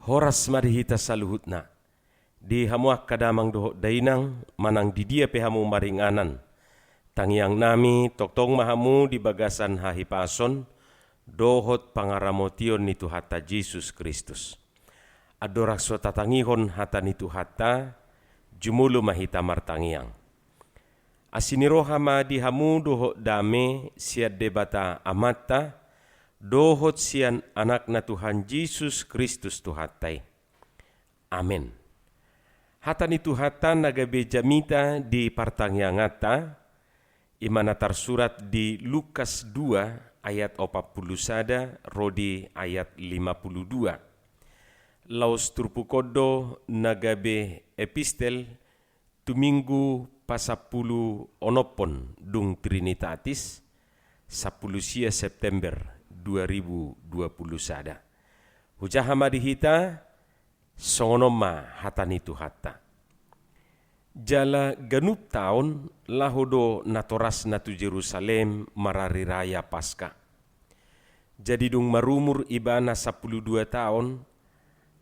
Horas marihita saluhutna. Di hamuak kadamang doho dainang manang di dia pehamu maringanan. Tangiang nami toktong mahamu di bagasan hahipason dohot pangaramotion nitu hata Jesus Kristus. Adorak so tatangihon hata nitu hata jumulu mahita martangiang. Asiniroha ma di hamu doho dame siad debata amata dohot sian anak na Tuhan Yesus Kristus tuhatai. Amin. Hata ni Tuhatan nagabe jamita di partangyangata, imana tersurat di Lukas 2 ayat 41 rodi ayat 52. Laus turpukodo nagabe epistel tuminggu pasapulu onopon dung Trinitatis 10 September 2020 sada. Hujahama dihita songonoma hatani tu hatta. Jala ganup tahun lahodo natoras natu Jerusalem marari raya Paskah. Jadi dung marumur ibana 12 tahun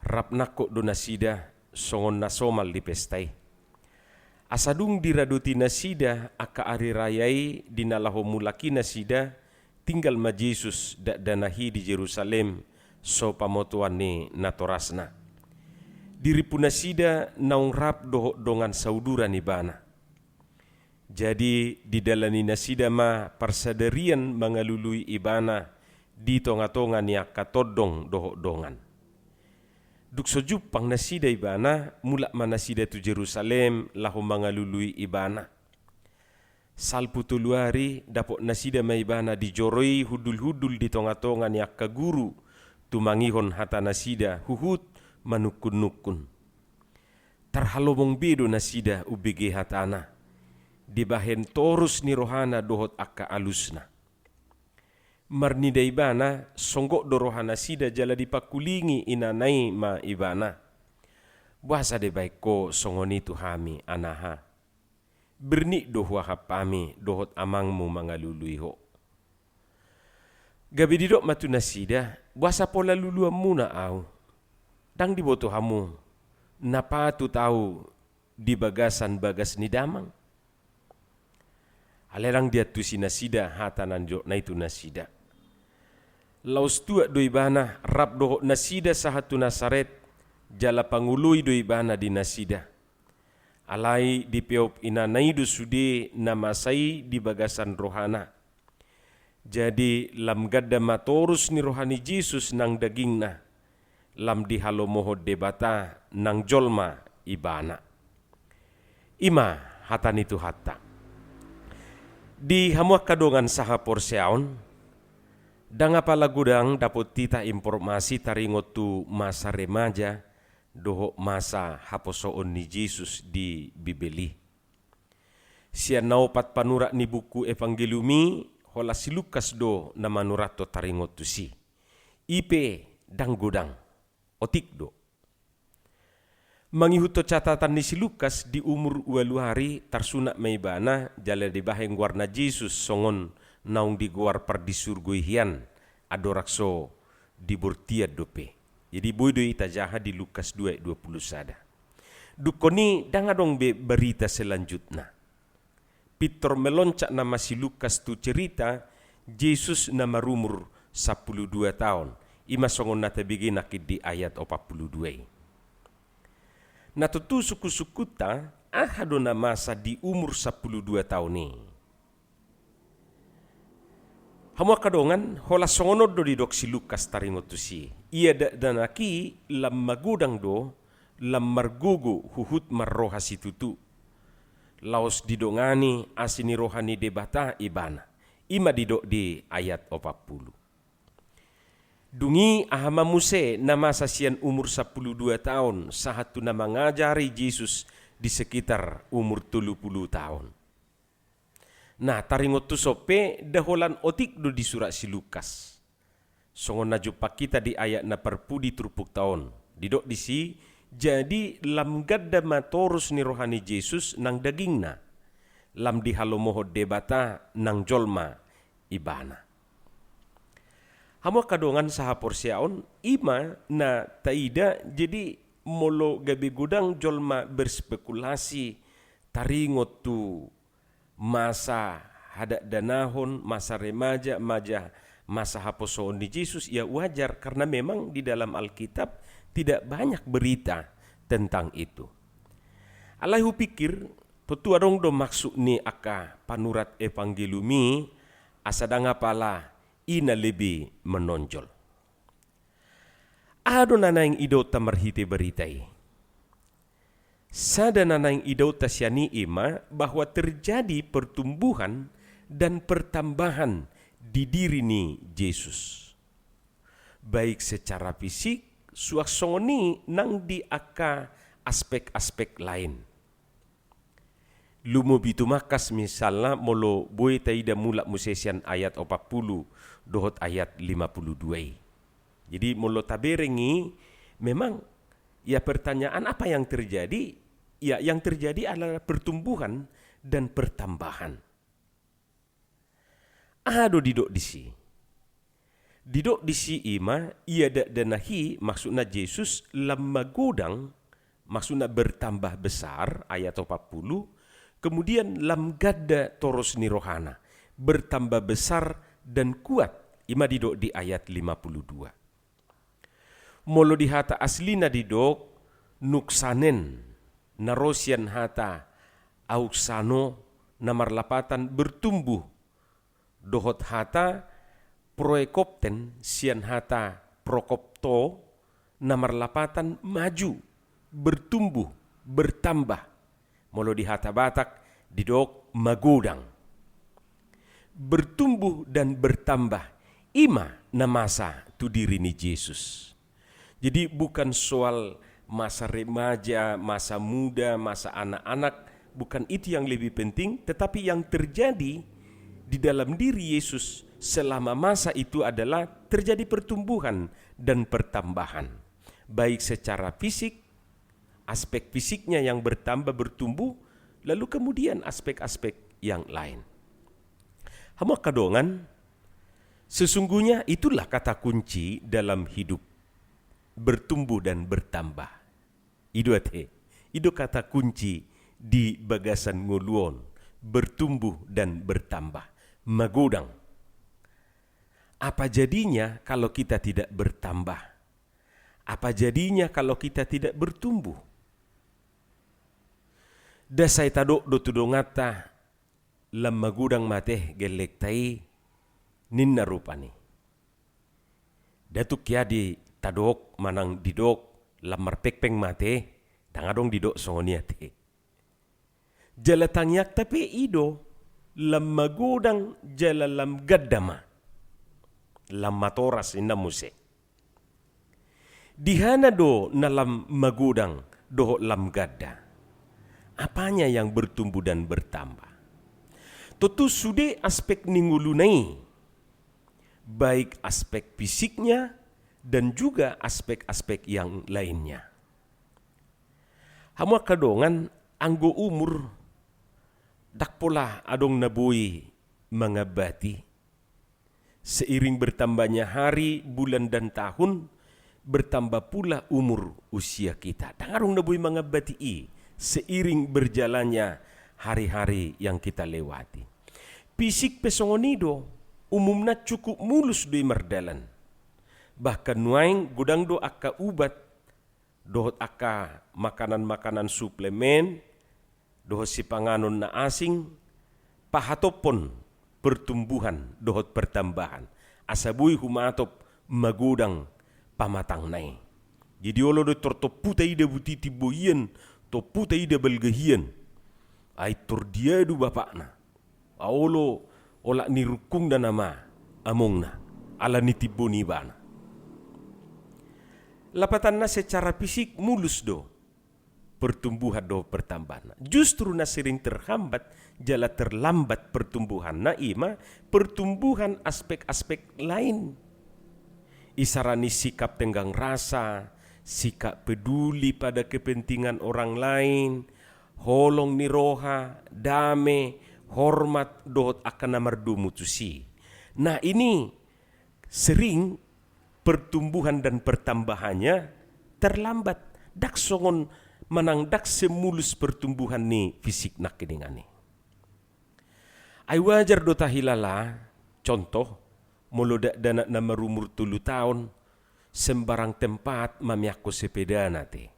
rap nakok do nasida songon nasomal di pestai. Asadung diraduti nasida aka ari rayai dinalaho mulaki nasida tinggal ma Jesus danahi di Jerusalem so pamotuan ni natorasna. Diri punasida naung rap doho dongan saudura ni bana. Jadi di dalani nasida ma persadarian mangalului ibana di tonga-tonga ni katodong doho dongan. Duk sojupang nasida ibana mulak manasida tu Jerusalem lahu mangalului ibana. Salpu tuluari dapok nasida ma ibana dijoroi hudul-hudul di tonga-tonga ni guru tumangihon hata nasida huhut manukun-nukun. Tarhalomong bedo nasida ubege hatana. Dibahen torus ni rohana dohot akka alusna. Marnida ibana songgok do rohana sida jala dipakulingi inanai ma ibana. Buasa de baik ko songoni tu hami anaha. Bernik doh wahap pami dohot amangmu mangalului ho. Gabi didok matu nasida buasa pola lulua muna au. Dang diboto hamu, napa tu tahu di bagasan bagas ni damang. Alerang dia tu si nasida hata nanjo na itu nasida. Laus tua doi bana rap doho nasida sahatu Nasaret jala pangului doi bana di nasida. Alai di peop ina naidu sude namasai di bagasan rohana. Jadi lam gadda matorus ni rohani Jesus nang dagingna. Lam di halo mohod debata nang jolma ibana. Ima hata nitu hata. Di hamuak kadongan saha porseaon, danga pala gudang dapot tita informasi taringot tu masa remaja doho masa haposoon ni Jesus di Bibeli. Siya naupat panurak ni buku evangeliumi hola si Lukas do na manurato taringot tu si. Ipe dang gudang. Otik do. Mangihuto catatan ni si Lukas di umur 2 hari tarsunak maibana jala di baheng warna Jesus songon naung di guar pardisurgoi hian adorakso di burtiad dope. Jadi boydo ita jaha di Lukas 2:20 sada. Dukoni dangadong berita selanjutnya. Pitor meloncak nama si Lukas tu cerita Jesus nama rumur 12 tahun. Ima songon nata bigi nakid di ayat 42. Natutu suku-sukuta ahado na masa di umur 12 tahun ni. Hamu kadongan hola songonod do di dok si Lukas taringotusi. Ia danaki lam magudang do lam margugu huhut marroha situtu. Laos didongani asini rohani debata ibana. Ima didok di ayat 40. Dungi ahama muse nama sasian umur 12 tahun sahatu nama ngajari Jesus di sekitar umur 30 tahun. Nah taringot tu sope daholan otik do di surat si Lukas. Songon najupak kita di ayat na perpudi turpuk tahun. Didok di si jadi lam gadda matorus ni rohani Jesus nang dagingna. Lam dihalomoho debata nang jolma ibana. Hamo kadongan saha porsiaon ima na taida jadi molo gabi gudang jolma berspekulasi taringot tu masa hada danahon, masa remaja, masa haposoon di Yesus, ya wajar karena memang di dalam Alkitab tidak banyak berita tentang itu. Alaihu pikir tutu adong do maksud ni aka panurat evangeliumi asadanga pala ina lebih menonjol. Ado nanaing ido tamarhite beritai. Sada nanaing ido tasyani ima bahwa terjadi pertumbuhan dan pertambahan di diri ni Yesus. Baik secara fisik, suaksoni nang di aka aspek-aspek lain. Lumo bitu makas misalnya molo boy taida mulak musesian ayat 40 dohot ayat 52. Jadi molo taberengi memang ya pertanyaan apa yang terjadi? Ya yang terjadi adalah pertumbuhan dan pertambahan. Ado didok disi. Didok disi ima ia dak danahi maksudna Yesus lama godang maksudnya bertambah besar ayat 40. Kemudian lam gadda toros ni rohana bertambah besar dan kuat ima didok di ayat 52. Molo di hata aslina didok nuksanen narosian hata auksano namarlapatan bertumbuh dohot hata proekopten sian hata prokopto namarlapatan maju bertumbuh bertambah. Molo di hata Batak didok magudang. Bertumbuh dan bertambah ima na masa tu diri ni Yesus. Jadi bukan soal masa remaja, masa muda, masa anak-anak, bukan itu yang lebih penting, tetapi yang terjadi di dalam diri Yesus selama masa itu adalah terjadi pertumbuhan dan pertambahan. Baik secara fisik, aspek fisiknya yang bertambah bertumbuh, lalu kemudian aspek-aspek yang lain. Hama kadongan, sesungguhnya itulah kata kunci dalam hidup, bertumbuh dan bertambah. Itu kata kunci di bagasan nguluon, bertumbuh dan bertambah, magudang. Apa jadinya kalau kita tidak bertambah? Apa jadinya kalau kita tidak bertumbuh? Dasai tadok do tudongata lam magudang mate gelek tai ninna rupani. Datuk kiadi tadok manang didok lam marpekpeng mate tangadong didok songoniate. Jalatangyak tapi ido lam magudang jala lam gaddama lam matoras inna muse. Dihana do nalam magudang do lam gadda. Apanya yang bertumbuh dan bertambah? Tentu sudah aspek ninggulunai, baik aspek fisiknya dan juga aspek-aspek yang lainnya. Hama kadongan anggo umur dak pola adong nabui mengabati. Seiring bertambahnya hari, bulan dan tahun, bertambah pula umur usia kita. Dangarong nabui mengabati seiring berjalannya hari-hari yang kita lewati. Fisik pesongonido umumnya cukup mulus di mardalan. Bahkan nuaing gudang do akka ubat, dohot akka makanan-makanan suplemen, dohot si panganon na asing, pahatopon pertumbuhan dohot pertambahan. Asabui humatop magudang pamatang nai. Jadi olo do tortoputa ida butiti boyen, to puta ida belgehian ai tordia du bapakna aolo olak ni rukung dan nama amongna ala nitiboni bana lapatanna secara fisik mulus do pertumbuhan do pertambahan justru na sering terhambat jala terlambat pertumbuhan na ima pertumbuhan aspek-aspek lain isarani sikap tenggang rasa, sikap peduli pada kepentingan orang lain, holong ni roha, dame, hormat dohot akan namardu mutusi. Nah ini sering pertumbuhan dan pertambahannya terlambat. Dak songon manang dak semulus pertumbuhan ni fisik nak kedingane. Ai wajar do tahilala contoh molodak dana na marumur 3 tahun sembarang tempat mamiako sepeda nate.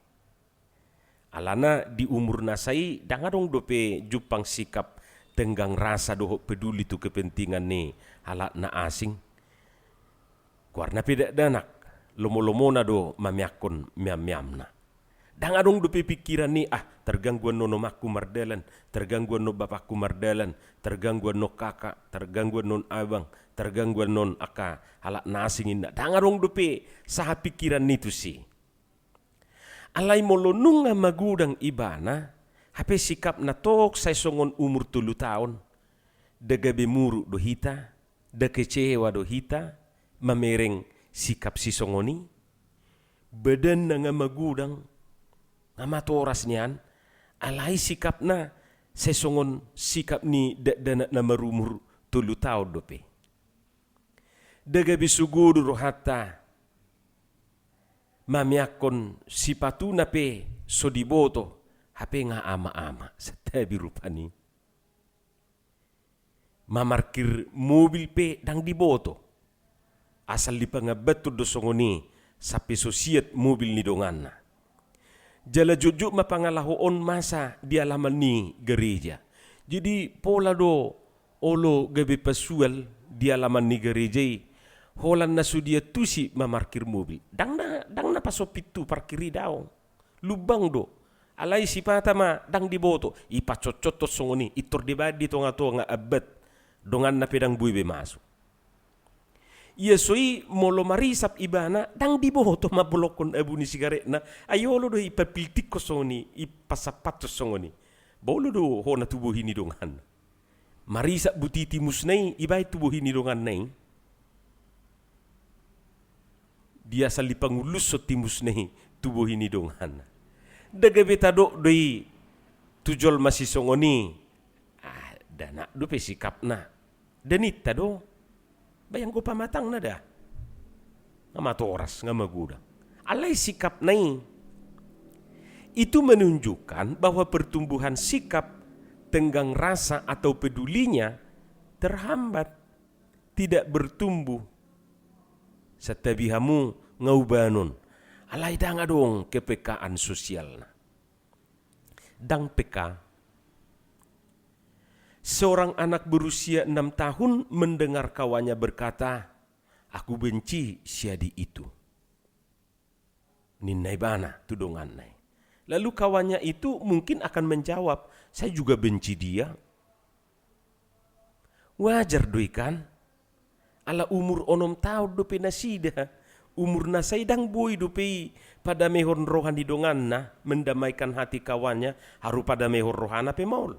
Alana di umur nasai dangadong dope jupang sikap tenggang rasa doho peduli tu kepentingan ni halat na asing. Kuarna pedak danak lomo-lomo na do mamiakon miam-miam na. Dangadong dope pikiran ni tergangguan no nomaku mardalan, tergangguan no bapakku mardalan, tergangguan no kakak, tergangguan non abang, tergangguan non aka halat na asing inda. Dangadong dope saha pikiran nitu si. Alai molonung nga magudang ibana, hape sikap na tok say songon umur 3 tahun. Daga bemuru do hita, da kecewa do hita, mamereng sikap si songoni. Badan na nga magudang, nga matoras niyan, alai sikap na say songon sikap ni dana na marumur 3 tahun dope. Daga bisugudu do hata, mamiakon sipatu na pe so diboto hape nga ama-ama sa tabi rupani. Mamarkir mobil pe dang diboto. Asal di pangabetud do songoni sa pesosiat mobil ni dongan na. Jala jujuk mapangalahoon masa di alaman ni gereja. Jadi pola do olo gabi pasual di alaman ni gereja holan na sudia tusi mamarkir mobil. Dang na pasopitu parkiri daw. Lubang do. Alai sipata ma dang diboto. Ipacocot songoni. Itor dibadi to nga abet. Dongan na pedang buibe masuk. Iya soi molo marisap ibana dang diboto mabolokon abu ni sigaret na. Ayolo do ipapiltik ko songoni. Ipasapat songoni. Bolo do ho na tubuhin ni dongan. Marisap butiti musnay. Ibay tubuhin ni dongan na dia sali pangulus so timus nahi tubuh ini dongan. Daga betado doi tujol masih songoni. Dana do pe sikap na. Danita do. Bayang ko pamatang na da. Nga matoras, nga maguda. Alay sikap nai. Itu menunjukkan bahwa pertumbuhan sikap tenggang rasa atau pedulinya terhambat. Tidak bertumbuh. Satabihamu ngaubanon. Alay dang adong kepekaan sosial na. Dang peka. Seorang anak berusia 6 tahun mendengar kawannya berkata, aku benci siadi itu. Ninnay bana tudongan nai. Lalu kawannya itu mungkin akan menjawab, saya juga benci dia. Wajar doi kan? Ala umur 6 tahun dope nasida. Umur nasay dang boy dope pada mehon rohani dongan na mendamaikan hati kawannya haru pada mehon rohana pe maul.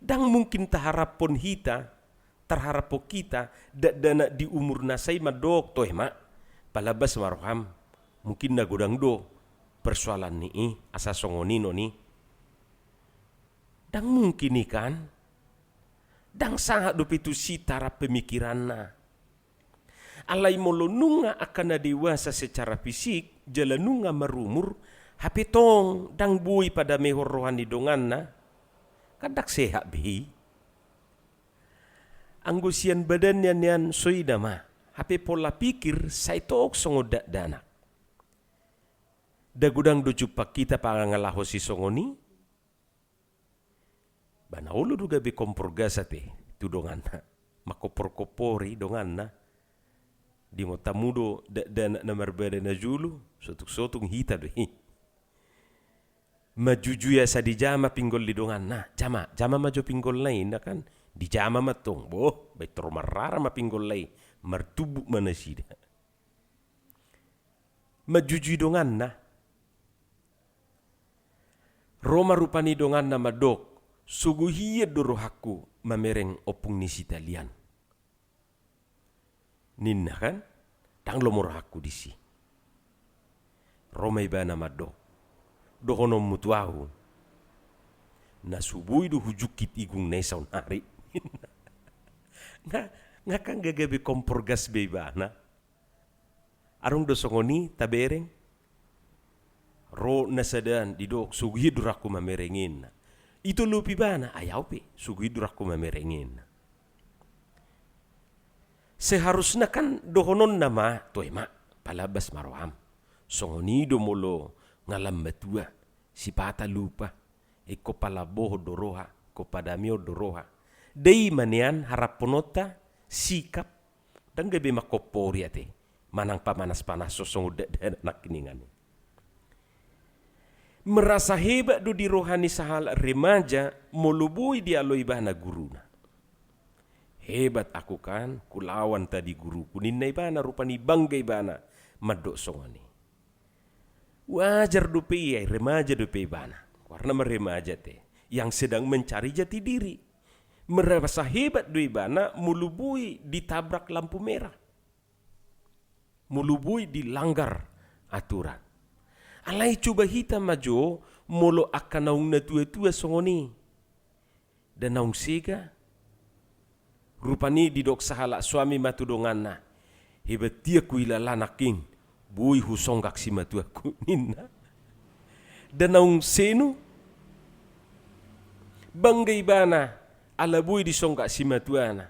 Dang mungkin taharap pon hita terharap po kita dana di umur nasay madok toh mak palabas maroham mungkin na godang do persoalan ni asa songonino ni. Dang mungkin ni kan? Dang sangat dope tu si tarap pemikiran na. Alai molonunga akan na dewasa secara fisik, jalanunga marumur, hapitong dang bui pada mehor rohani dongan na, kadak sehat bihi. Anggusian badannya nian soida ma, hape pola pikir saitok songodak dana. Dagudang dojupak kita pangangalaho si songoni, banaulu duga be kompor gasate tu dongan na makopor-kopori dongan na di motamudo dan namar badana julu sotung hita do majuju ya sa di jama pinggol di dongan na jama majo pinggol lain na kan di jama matong boh betor marara ma pinggol lain martubuk manasida majuju dongan na Roma rupani dongan na madok suguhiya dorohaku mamereng opung ni sitalian. Ninna kan? Tang lomorahaku disi. Roma ibana madok. Dohonom mutuahu. Nasubui do hujukit igung nesaun hari. Nah, Ngakang gagabi kompor gas bebana. Arong do songoni tabereng. Ro nasadan didok sugi duraku mamerengin. Itu lupi bana ayaw pe sugi duraku mamerengin. Seharusnya kan dohonon nama toema palabas maroham. Songoni do molo ngalam batua si pata lupa. Iko palaboh doroha ko padamio doroha. Dei manian harap ponota sikap dan gabi makopori ate. Manang pamanas-panas sosong udah dan nak kiningan. Merasa hebat do di rohani sahal remaja molubui dia loibana guruna. Hebat aku kan, kulawan tadi guruku ninna ibana rupani bangga ibana madok songani. Wajar dupe iya remaja dupe ibana. Karena meremaja te yang sedang mencari jati diri. Merasa hebat do ibana mulubui ditabrak lampu merah. Mulubui dilanggar aturan. Alai coba hita majo molo akan naung na tua-tua songoni. Dan naung sega rupani didok sahala suami matudonganna. Hebat dia kuilala naking. Bui husonggak si matua kuninna. Dan naung senu. Bangga ibana. Ala bui disonggak si matuana.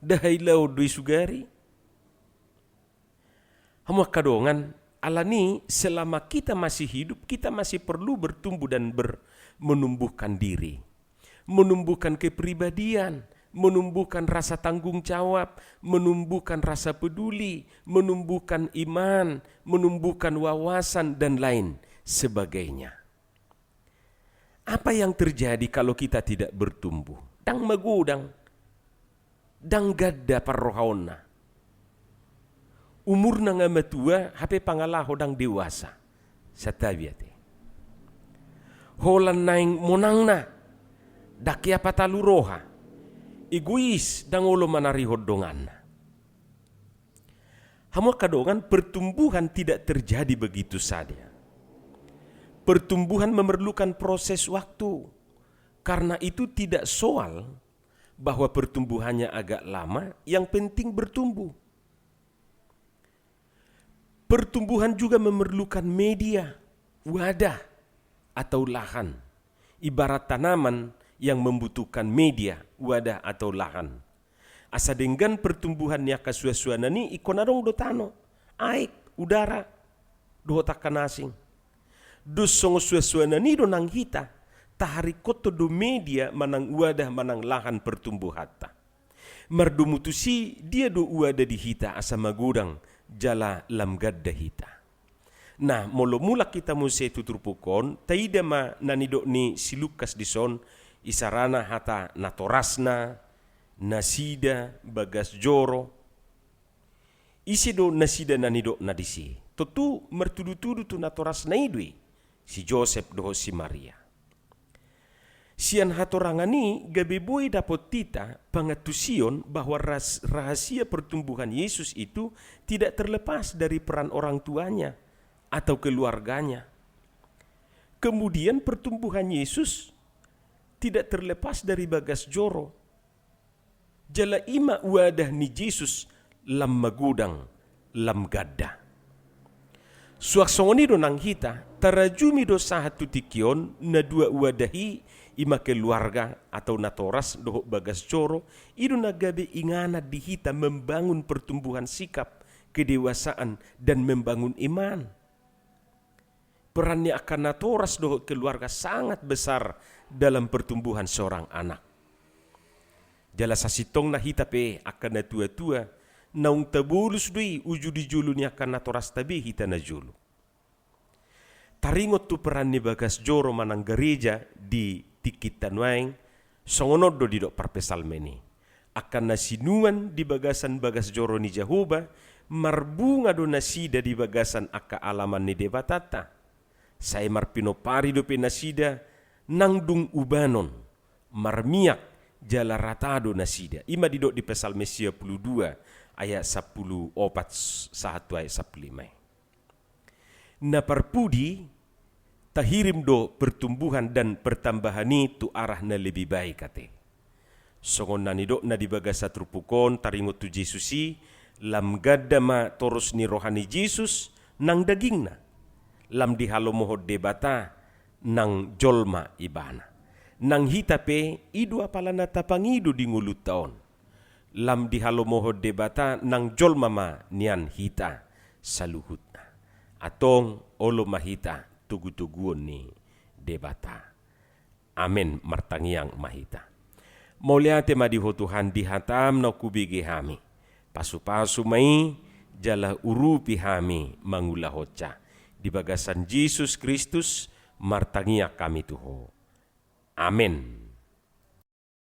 Dahai lau dui sugari. Hamuak kadongan. Ala ni selama kita masih hidup. Kita masih perlu bertumbuh dan menumbuhkan diri. Menumbuhkan kepribadian. Menumbuhkan rasa tanggung jawab, menumbuhkan rasa peduli, menumbuhkan iman, menumbuhkan wawasan dan lain sebagainya. Apa yang terjadi kalau kita tidak bertumbuh? Dang magudang, dang gadda parrohaonna. Umur na nga matua, hape pangalaho dang dewasa. Sa tabiate. Holan naing monang na, dakya pataluroha. Egois dan ulo manari hodongan. Hamu kadongan pertumbuhan tidak terjadi begitu saja. Pertumbuhan memerlukan proses waktu. Karena itu tidak soal bahwa pertumbuhannya agak lama, yang penting bertumbuh. Pertumbuhan juga memerlukan media, wadah atau lahan. Ibarat tanaman yang membutuhkan media, wadah atau lahan. Asa dengan pertumbuhannya kasuasuana ni ikonarong dotano, aik, udara, dohotakan asing. Dus songo suasuana ni do nang hita, tahari koto do media manang wadah manang lahan pertumbuhata. Mardumutusi dia do wadah di hita asa magudang jala lam gadda hita. Nah, molo mula kita muse tuturpukon, taida ma nanidok ni si Lukas dison, isarana hata natorasna, nasida, bagas joro. Isi do nasida nanido nadisi. Totu mertudu-tudu tu natorasna idui. Si Joseph do si Maria. Sian hatorangani gabeboy dapot tita pangatusion bahwa rahasia pertumbuhan Yesus itu tidak terlepas dari peran orang tuanya atau keluarganya. Kemudian pertumbuhan Yesus tidak terlepas dari bagas joro. Jala ima wadah ni Jesus lam magudang lam gadda. Suaksongoni do nang hita, tarajumi do sahatu tikion na dua wadahi ima keluarga atau natoras do bagas joro, ido nagabe ingana di hita membangun pertumbuhan sikap, kedewasaan dan membangun iman. Perannya akan natoras do keluarga sangat besar dalam pertumbuhan seorang anak. Jala sasitong na hitape akan na tua-tua, naung tabulus dui uju di julu ni akan natoras tabi hita na julu. Taringot tu peran ni bagas joro manang gereja di tikit tanwaing, songonod do didok parpesal meni. Akan nasinuan di bagasan bagas joro ni Jehovah, marbunga do nasida di bagasan aka alaman ni debatata. Saya marpinopari do penasida nangdung ubanon marmiak jala ratado nasida. Ima didok di Psalm 22 ayat 10 opat 1 ayat 15. Na parpudi tahirim do pertumbuhan dan pertambahan itu arah na lebih baik kate. Songon nanido na dibaga sa trupukon taringot tu Jesusi, lam gadama toros ni rohani Jesus nang daging na. Lam dihalomohod debata nang jolma ibana. Nang hitape idua pala na tapangido di ngulut taon. Lam dihalomohod debata nang jolma ma nian hita saluhut na. Atong olo mahita tugu-tuguon ni debata. Amen martangiang mahita. Mauliate madiho Tuhan dihatam na kubigi hami. Pasu-pasu mai jala urupi hami mangulahotca. Di bagasan Jesus Kristus martangia kami tuho. Amen.